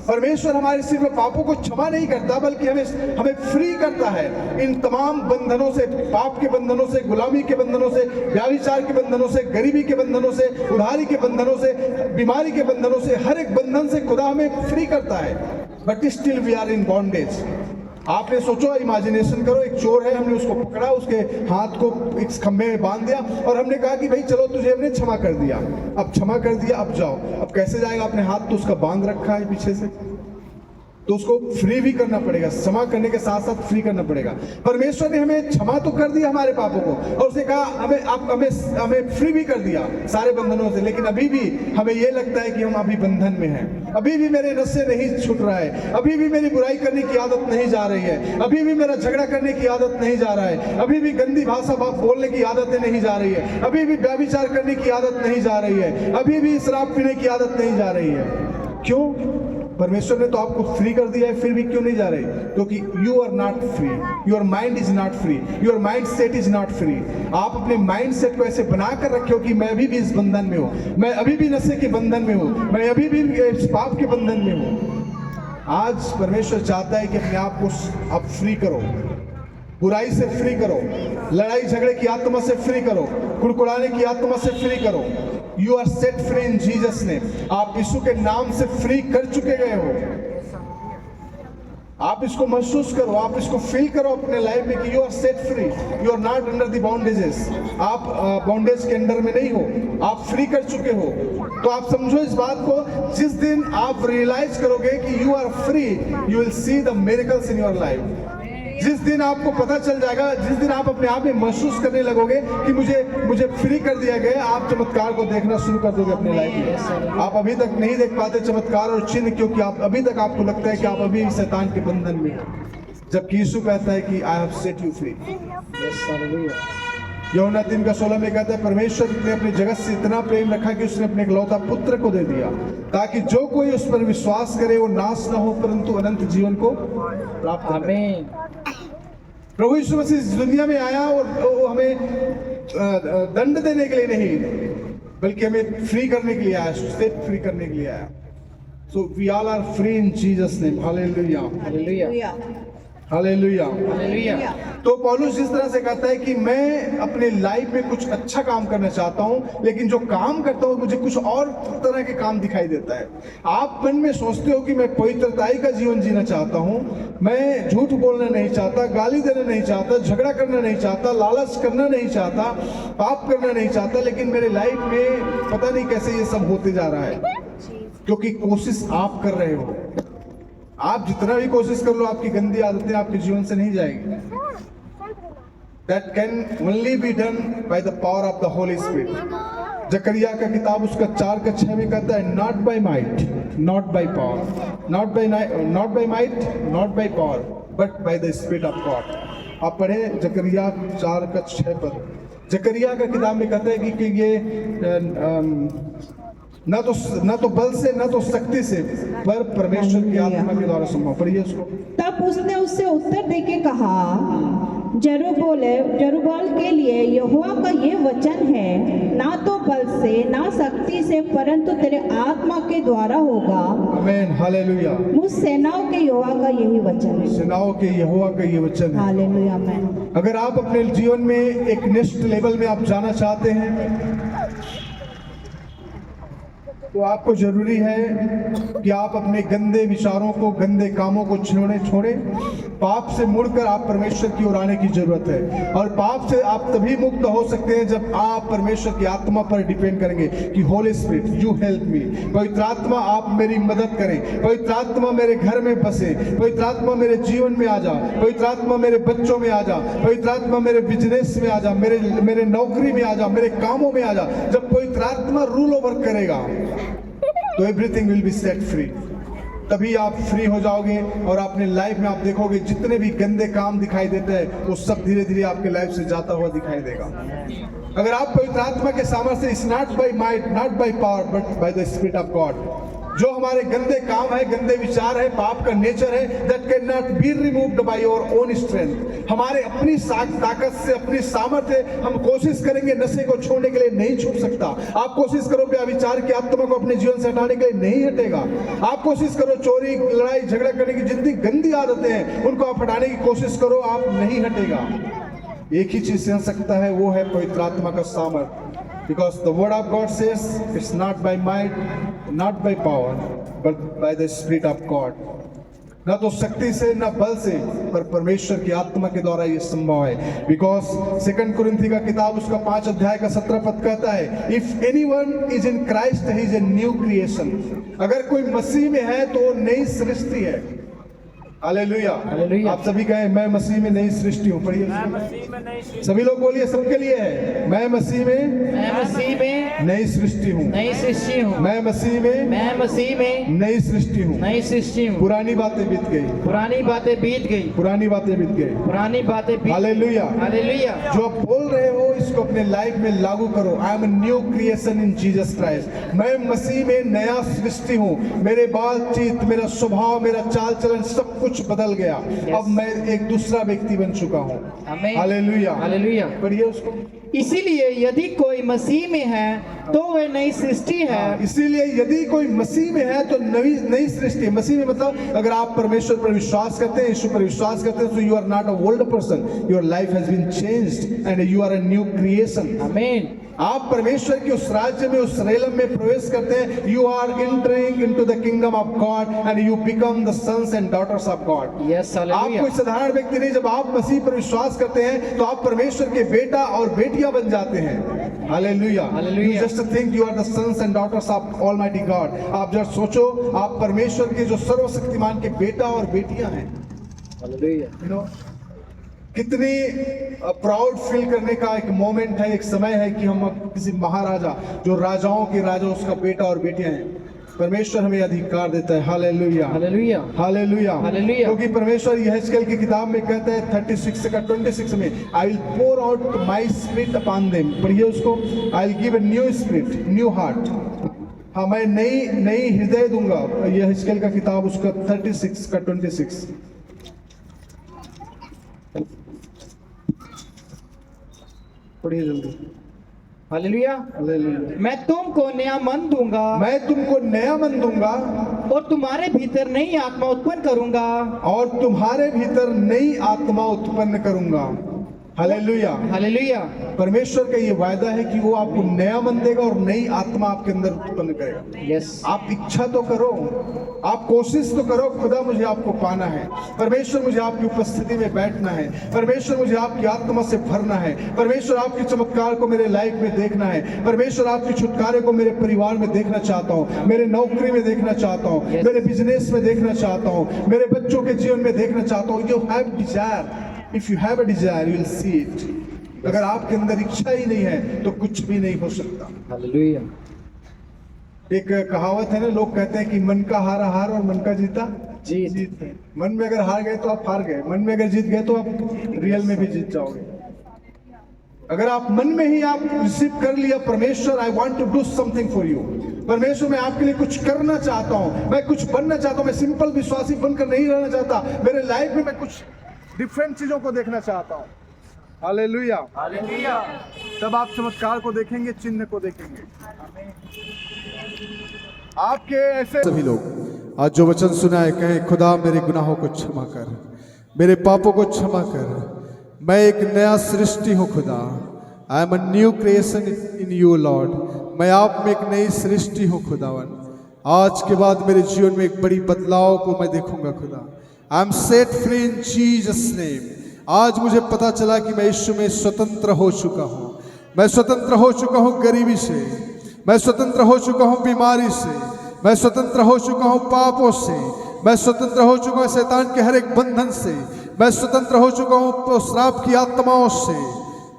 परमेश्वर हमारे सिर्फ पापों को क्षमा नहीं करता बल्कि हमें फ्री करता है इन तमाम बंधनों से, पाप के बंधनों से, गुलामी के बंधनों से, व्याभिचार के बंधनों से, गरीबी के बंधनों से, उधारी के बंधनों से, बीमारी के बंधनों से। हर एक बंधन से खुदा हमें फ्री करता है but still we are in bondage. आपने सोचो, इमेजिनेशन करो, एक चोर है, हमने उसको पकड़ा, उसके हाथ को इस खंबे में बांध दिया और हमने कहा कि भाई चलो तुझे हमने क्षमा कर दिया, अब क्षमा कर दिया, अब जाओ। अब कैसे जाएगा? अपने हाथ तो उसका बांध रखा है पीछे से, तो उसको फ्री भी करना पड़ेगा। क्षमा करने के साथ साथ फ्री करना पड़ेगा। परमेश्वर ने हमें क्षमा तो कर दिया हमारे पापों को, और उसने कहा हमें फ्री भी कर दिया सारे बंधनों से, लेकिन अभी भी हमें यह लगता है कि हम अभी बंधन में हैं। अभी भी मेरे नशे नहीं छूट रहा है, अभी भी मेरी बुराई करने की आदत नहीं जा रही है, अभी भी मेरा झगड़ा करने की आदत नहीं जा रहा है, अभी भी गंदी भाषा बोलने की आदतें नहीं जा रही है, अभी भी व्यभिचार करने की आदत नहीं जा रही है, अभी भी शराब पीने की आदत नहीं जा रही है। क्यों? परमेश्वर ने तो आपको फ्री कर दिया है, फिर भी क्यों नहीं जा रही? क्योंकि you are not free, your mind is not free, your mind set is not free. आप अपने माइंड सेट को ऐसे बना कर रखे हो कि मैं अभी भी इस बंधन में हूँ, मैं अभी भी नशे के बंधन में हूँ, मैं अभी भी इस पाप के बंधन में हूँ। आज परमेश्वर चाहता है कि अपने आप को आप फ्री करो, बुराई से फ्री करो, लड़ाई झगड़े की आत्मा से फ्री करो, कुड़कुड़ाने की आत्मा से फ्री करो। You are set free in Jesus name. आप यीशु के नाम से फ्री कर चुके गए हो। आप इसको महसूस करो, आप इसको फील करो अपने लाइफ में कि you are set free, you are not under the bondages. आप बॉन्डेज के अंडर में नहीं हो, आप फ्री कर चुके हो। तो आप समझो इस बात को, जिस दिन आप रियलाइज करोगे कि you are free, you will see the miracles in your life. जिस दिन आपको पता चल जाएगा, जिस दिन आप अपने आप में महसूस करने लगोगे कि मुझे फ्री कर दिया गया, आप चमत्कार को देखना शुरू कर दोगे अपने लाइफ में। आप अभी तक नहीं देख पाते चमत्कार और चिन्ह, क्योंकि आप अभी तक आपको लगता है कि आप अभी शैतान के बंधन में हो, जबकि यीशु कहता है कि I have set you free. यूहन्ना 3:16 में कहता है परमेश्वर ने अपने जगत से इतना प्रेम रखा कि उसने अपने इकलौता पुत्र को दे दिया, ताकि जो कोई उस पर विश्वास करे वो नाश न हो परंतु अनंत जीवन को प्राप्त करे। आमीन। प्रभु यीशु मसीह इस दुनिया में आया और वो हमें दंड देने के लिए नहीं, बल्कि हमें फ्री करने के लिए आया, सेट फ्री करने के लिए आया। So we all are free in Jesus name. Hallelujah, hallelujah, hallelujah. Hallelujah. तो पौलुस इस तरह से कहता है कि मैं अपने लाइफ में कुछ अच्छा काम करना चाहता हूं, लेकिन जो काम करता हूं मुझे कुछ और तरह के काम दिखाई देता है। आप मन में सोचते हो कि मैं पवित्रताई का जीवन जीना चाहता हूं, मैं झूठ बोलना नहीं चाहता, गाली देना नहीं चाहता, झगड़ा करना नहीं चाहता, लालच करना नहीं चाहता, पाप करना नहीं चाहता, लेकिन मेरे लाइफ में पता नहीं कैसे ये सब होते जा रहा है। क्योंकि कोशिश आप कर रहे हो। आप जितना भी कोशिश कर लो, आपकी गंदी आदतें आपके जीवन से नहीं जाएगी। That can only be done by the power of the Holy Spirit. जकरिया का किताब उसका 4:6 में कहता है, not by might, not by power, not by might, not by power, but by the Spirit of God. आप पढ़े जकरिया 4:6 पर। जकरिया का किताब में कहता है कि ये न तो बल से न तो शक्ति से, पर परमेश्वर की आत्मा के द्वारा संभव। पढ़िए उसको। तब उसने उससे उत्तर देके कहा, जरुब्बाबेल के लिए यहोवा का ये वचन है, ना तो बल से ना शक्ति से, परंतु तेरे आत्मा के द्वारा होगा। आमीन, हालेलुया। मुझ सेनाओं के यहोवा का यही वचन है। सेनाओं के यहोवा का ये वचन है। हालेलुया, आमीन। अगर आप अपने जीवन में एक नेक्स्ट लेवल में आप जाना चाहते हैं, तो आपको जरूरी है कि आप अपने गंदे विचारों को, गंदे कामों को छोड़ें। पाप से मुड़कर आप परमेश्वर की ओर आने की जरूरत है। और पाप से आप तभी मुक्त हो सकते हैं जब आप परमेश्वर की आत्मा पर डिपेंड करेंगे कि Holi spirit you help me. पवित्र आत्मा आप मेरी मदद करें, पवित्र आत्मा मेरे घर में बसे, पवित्र आत्मा मेरे जीवन में आ जा, पवित्र आत्मा मेरे बच्चों में आ जा, पवित्र आत्मा मेरे बिजनेस में आ जा, मेरे नौकरी में आ जा, मेरे कामों में आ जा। जब पवित्र आत्मा रूल ओवर करेगा तो everything will be set free. तभी आप फ्री हो जाओगे और अपने लाइफ में आप देखोगे जितने भी गंदे काम दिखाई देते हैं वो सब धीरे धीरे आपके लाइफ से जाता हुआ दिखाई देगा। अगर आप पवित्र आत्मा के सामर्थ्य, it's not by might, not by power, but by the Spirit of God. जो हमारे गंदे काम है, गंदे विचार है, पाप का नेचर है, that can not be removed by your own strength. हमारे अपनी ताकत से, अपनी सामर्थ्य हम कोशिश करेंगे नशे को छोड़ने के लिए, नहीं छूट सकता। आप कोशिश करो व्यभिचार की आत्मा को अपने जीवन से हटाने के लिए, नहीं हटेगा। आप कोशिश करो चोरी, लड़ाई झगड़ा करने की जितनी गंदी आदतें हैं उनको आप हटाने की कोशिश करो, आप नहीं हटेगा। एक ही चीज से सकता है, वो है पवित्र आत्मा का सामर्थ्य। Because the word of God says it's not by might, not by power, but by the Spirit of God. न तो शक्ति से न बल से, पर परमेश्वर की आत्मा के द्वारा ये संभव है। Because 2 कुरिन्थी का किताब उसका 5:17 कहता है, If anyone is in Christ, he is a new creation. अगर कोई मसीह में है तो वो नई सृष्टि है। हालेलुया। आप सभी कहें, मैं मसीह में नई सृष्टि हूँ। पढ़िए, सभी लोग बोलिए, सबके लिए है, मैं मसीह में नई सृष्टि हूँ। मैं मसीह में नई सृष्टि हूँ। पुरानी बातें बीत गई। हालेलुया। जो आप बोल रहे हो इसको अपने लाइफ में लागू करो। I am new creation in Jesus Christ. मैं मसीह में नया सृष्टि हूँ। मेरे बातचीत, मेरा स्वभाव, मेरा चाल चलन सब कुछ बदल गया। अब मैं एक दूसरा व्यक्ति बन चुका हूँ। हालेलुया। पढ़िए उसको। इसीलिए यदि कोई मसीह में है तो वह नई सृष्टि है। इसीलिए यदि कोई मसीह में है तो नई सृष्टि। मसीह में मतलब अगर आप परमेश्वर पर विश्वास करते हैं, यीशु पर विश्वास करते हैं, तो you are not a old person, your life has been changed and you are a new creation. Amen. आप परमेश्वर के उस राज्य में, उस रेलम में प्रवेश करते हैं। You are entering into the kingdom of God and you become the sons and daughters of God. Yes, आप कोई साधारण व्यक्ति नहीं। जब आप मसीह पर विश्वास करते हैं तो आप परमेश्वर के बेटा और बेटियां बन जाते हैं। Hallelujah. You just think you are the sons and daughters of Almighty God. आप जब सोचो, आप परमेश्वर के जो सर्वशक्तिमान के बेटा और बेटियां हैं। हालेलुया। कितनी प्राउड फील करने का एक मोमेंट है, एक समय है कि हम किसी महाराजा, जो राजाओं के राजा, उसका बेटा और बेटियां हैं। परमेश्वर हमें अधिकार देता है। Hallelujah, hallelujah, hallelujah, hallelujah. क्योंकि परमेश्वर यहेजकेल की किताब में कहता है 36 में, I will pour out my spirit upon them. पढ़िए उसको। I will give a new spirit, new heart. हाँ, मैं नई हृदय दूंगा। यहेजकेल का किताब उसका 36 पढ़िए जल्दी। हालेलुया। हालेलुया। मैं तुमको नया मन दूंगा। मैं तुमको नया मन दूंगा। और तुम्हारे भीतर नई आत्मा उत्पन्न करूंगा। और तुम्हारे भीतर नई आत्मा उत्पन्न करूंगा। हालेलुया। हालेलुया। परमेश्वर का ये वायदा है कि वो आपको नया मन देगा और नई आत्मा आपके अंदर उत्पन्न करेगा। यस। आप इच्छा तो करो, आप कोशिश तो करो, खुदा मुझे आपको पाना है, परमेश्वर मुझे आपकी उपस्थिति में बैठना है, परमेश्वर मुझे आपकी आत्मा से भरना है, परमेश्वर आपके चमत्कार को मेरे लाइफ में देखना है, परमेश्वर आपके छुटकारे को मेरे परिवार में देखना चाहता हूँ, मेरे नौकरी में देखना चाहता हूँ, मेरे बिजनेस में देखना चाहता हूँ, मेरे बच्चों के जीवन में देखना चाहता हूँ। You have Dzire, if you have a desire you will see it. अगर आपके अंदर इच्छा ही नहीं है तो कुछ भी नहीं हो सकता। हालेलुया। एक कहावत है ना, लोग कहते हैं कि मन का हारा हार और मन का जीता जीत है। मन में अगर हार गए तो आप हार गए, मन में अगर जीत गए तो आप रियल में भी जीत जाओगे। अगर आप मन में ही आप रिसीव कर लिया, Parmeshwar I want to do something for you, Parmeshwar मैं आपके लिए कुछ करना चाहता हूं, मैं कुछ बनना चाहता हूं, मैं सिंपल विश्वासी बनकर नहीं रहना चाहता, मेरे लाइफ में मैं कुछ डिफरेंट चीजों को देखना चाहता हूं। हालेलुया। हालेलुया। तब आप चमत्कार को देखेंगे, चिन्ह को देखेंगे। आपके ऐसे सभी लोग आज जो वचन सुना है, कहें खुदा मेरे गुनाहों को क्षमा कर, मेरे पापों को क्षमा कर, मैं एक नया सृष्टि हूँ खुदा। I am a new creation in you Lord, मैं आप में एक नई सृष्टि हूँ खुदावन। आज के बाद मेरे जीवन में एक बड़ी बदलाव को मैं देखूंगा खुदा। I am set free in Jesus name. आज मुझे पता चला कि मैं यीशु में स्वतंत्र हो चुका हूँ, मैं स्वतंत्र हो चुका हूँ गरीबी से, मैं स्वतंत्र हो चुका हूँ बीमारी से, मैं स्वतंत्र हो चुका हूँ पापों से, मैं स्वतंत्र हो चुका हूँ शैतान के हर एक बंधन से, मैं स्वतंत्र हो चुका हूँ श्राप की आत्माओं से।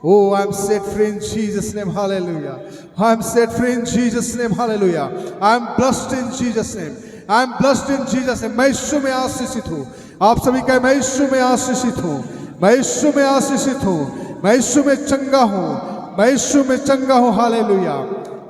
Oh, I am set free in Jesus' name, hallelujah. I am set free in Jesus' name, hallelujah. I am blessed in Jesus' name. I am blessed in Jesus' name. मैं यीशु में आशीषित हूँ। आप सभी कहें मैं यीशु में आशीषित हूँ, मैं यीशु में आशीषित हूँ, मैं यीशु में चंगा हूँ, मैं यीशु में चंगा हूँ। हालेलुया।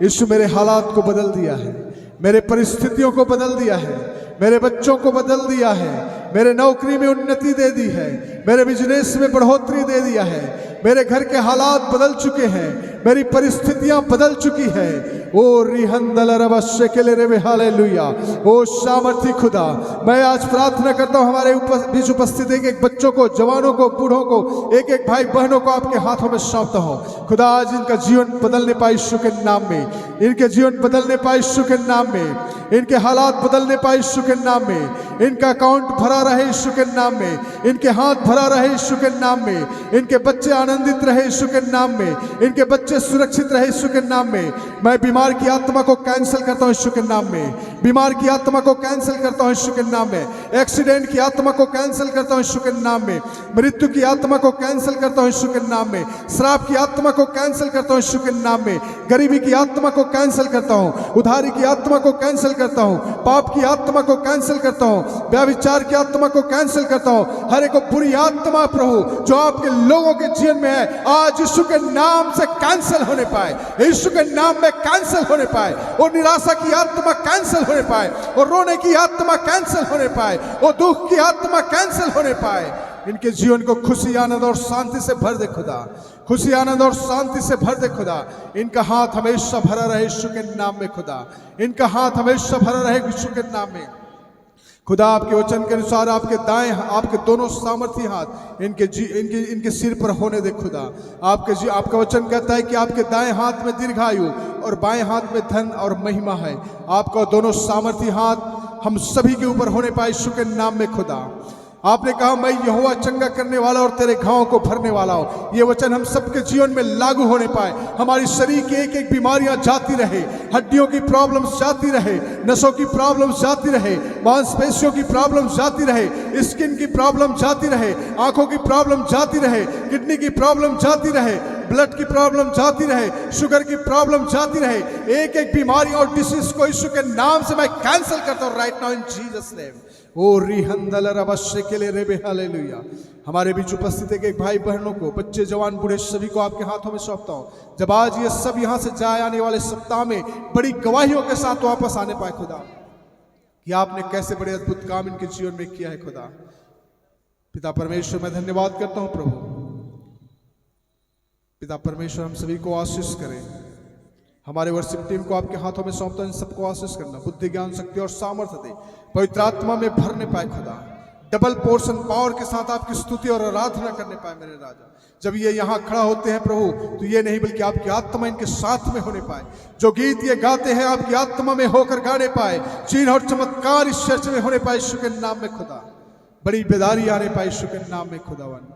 यीशु मेरे हालात को बदल दिया है, मेरे परिस्थितियों को बदल दिया है, मेरे बच्चों को बदल दिया है, मेरे नौकरी में उन्नति दे दी है, मेरे बिजनेस में बढ़ोतरी दे दिया है, मेरे घर के हालात बदल चुके हैं, मेरी परिस्थितियां बदल चुकी है। ओ रिहंदल रवश्य के ले रे हालेलुया। ओ सामर्थी खुदा, मैं आज प्रार्थना करता हूं हमारे बीच उपस्थित एक एक बच्चों को, जवानों को, बूढ़ों को, एक एक भाई बहनों को आपके हाथों में सौंपता हूं खुदा। आज इनका जीवन बदलने पाए यीशु के नाम में, इनके जीवन बदलने पाए यीशु के नाम में, इनके हालात बदलने पाए यीशु के नाम में, इनका अकाउंट भरा रहे यीशु के नाम में, इनके हाथ भरा रहे यीशु के नाम में, इनके बच्चे आनंदित रहे यीशु के नाम में, इनके बच्चे सुरक्षित रहे यीशु के नाम में। मैं बीमार की आत्मा को कैंसिल करता हूं यीशु के नाम में, बीमार की आत्मा को कैंसिल करता हूं यीशु के नाम में, एक्सीडेंट की आत्मा को कैंसिल करता हूं यीशु के नाम में, मृत्यु की आत्मा को कैंसिल करता हूं यीशु के नाम में, श्राप की आत्मा को कैंसिल करता हूं यीशु के नाम में, गरीबी की आत्मा को कैंसिल करता हूं, उधारी की आत्मा को कैंसिल करता हूं, पाप की आत्मा को कैंसिल करता हूं, व्यभिचार की आत्मा को कैंसिल करता हूं। हर एक बुरी आत्मा प्रभु जो आपके लोगों के जीवन में है, आज यीशु के नाम से कैंसिल होने पाए, यीशु के नाम में कैंसिल होने पाए। और निराशा की आत्मा कैंसिल होने पाए, और रोने की आत्मा कैंसिल होने पाए, और दुख की आत्मा कैंसिल होने पाए। इनके जीवन को खुशी, आनंद और शांति से भर दे खुदा, खुशी, आनंद और शांति से भर दे खुदा। इनका हाथ हमेशा भरा रहे यीशु के नाम में खुदा, इनका हाथ हमेशा भरा रहे यीशु के नाम में खुदा। आपके वचन के अनुसार आपके दाएं, आपके दोनों सामर्थी हाथ इनके सिर पर होने दे खुदा। आपका वचन कहता है कि आपके दाएं हाथ में दीर्घायु और बाएं हाथ में धन और महिमा है। आपका दोनों सामर्थी हाथ हम सभी के ऊपर होने पाए यीशु के नाम में खुदा। आपने कहा मैं यहोवा चंगा करने वाला और तेरे घावों को भरने वाला हूं। ये वचन हम सबके जीवन में लागू होने पाए, हमारी शरीर की एक एक बीमारियां जाती रहे, हड्डियों की प्रॉब्लम्स जाती रहे, नसों की प्रॉब्लम्स जाती रहे, मांसपेशियों की प्रॉब्लम्स जाती रहे, स्किन की प्रॉब्लम जाती रहे, आंखों की प्रॉब्लम जाती रहे, किडनी की प्रॉब्लम जाती रहे, ब्लड की प्रॉब्लम जाती रहे, शुगर की प्रॉब्लम जाती रहे। एक एक बीमारी और डिसीज को यीशु के नाम से मैं कैंसिल करता हूं right now in Jesus name. ओ रिहंदल रवश्य के ले रे हालेलुया। हमारे बीच उपस्थित एक भाई बहनों को, बच्चे, जवान, बूढ़े सभी को आपके हाथों में सौंपता हूं। जब आज ये सब यहां से जाए आने वाले सप्ताह में बड़ी गवाहियों के साथ वापस आने पाए खुदा, कि आपने कैसे बड़े अद्भुत काम इनके जीवन में किया है खुदा। पिता परमेश्वर मैं धन्यवाद करता हूं प्रभु। पिता परमेश्वर हम सभी को आशीष करें, हमारे वर्शिप टीम को आपके हाथों में सौंपता हूं, इन सबको आशीष करना, बुद्धि ज्ञान शक्ति और सामर्थ्य दे, पवित्र आत्मा में भरने पाए खुदा, डबल पोर्शन पावर के साथ आपकी स्तुति और आराधना करने पाए मेरे राजा। जब ये यहाँ खड़ा होते हैं प्रभु, तो ये नहीं बल्कि आपकी आत्मा इनके साथ में होने पाए, जो गीत ये गाते हैं आपकी आत्मा में होकर गाने पाए, चिन्ह और चमत्कार इस चर्च में होने पाए यीशु के नाम में खुदा, बड़ी बेदारी आने पाए यीशु के नाम में खुदावन।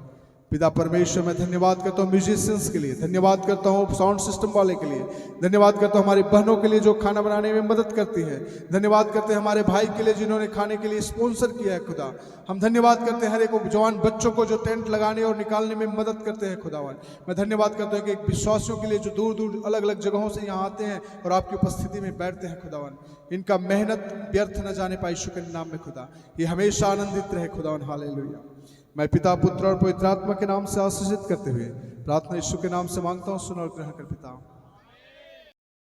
पिता परमेश्वर, मैं धन्यवाद करता हूँ म्यूजिशियंस के लिए, धन्यवाद करता हूँ साउंड सिस्टम वाले के लिए, धन्यवाद करता हूँ हमारी बहनों के लिए जो खाना बनाने में मदद करती है, धन्यवाद करते हैं हमारे भाई के लिए जिन्होंने खाने के लिए स्पॉन्सर किया है खुदा। हम धन्यवाद करते हैं हर एक जवान बच्चों को जो टेंट लगाने और निकालने में मदद करते हैं खुदावन। मैं धन्यवाद करता हूँ कि एक विश्वासियों के लिए जो दूर दूर अलग अलग जगहों से यहाँ आते हैं और आपकी उपस्थिति में बैठते हैं खुदावन, इनका मेहनत व्यर्थ न जाने पाए यीशु के नाम में खुदा, ये हमेशा आनंदित रहे खुदावन। हालेलुया। मैं पिता पुत्र और पवित्र आत्मा के नाम से आशीषित करते हुए प्रार्थना यीशु के नाम से मांगता हूँ, सुनो और ग्रहण कर पिता।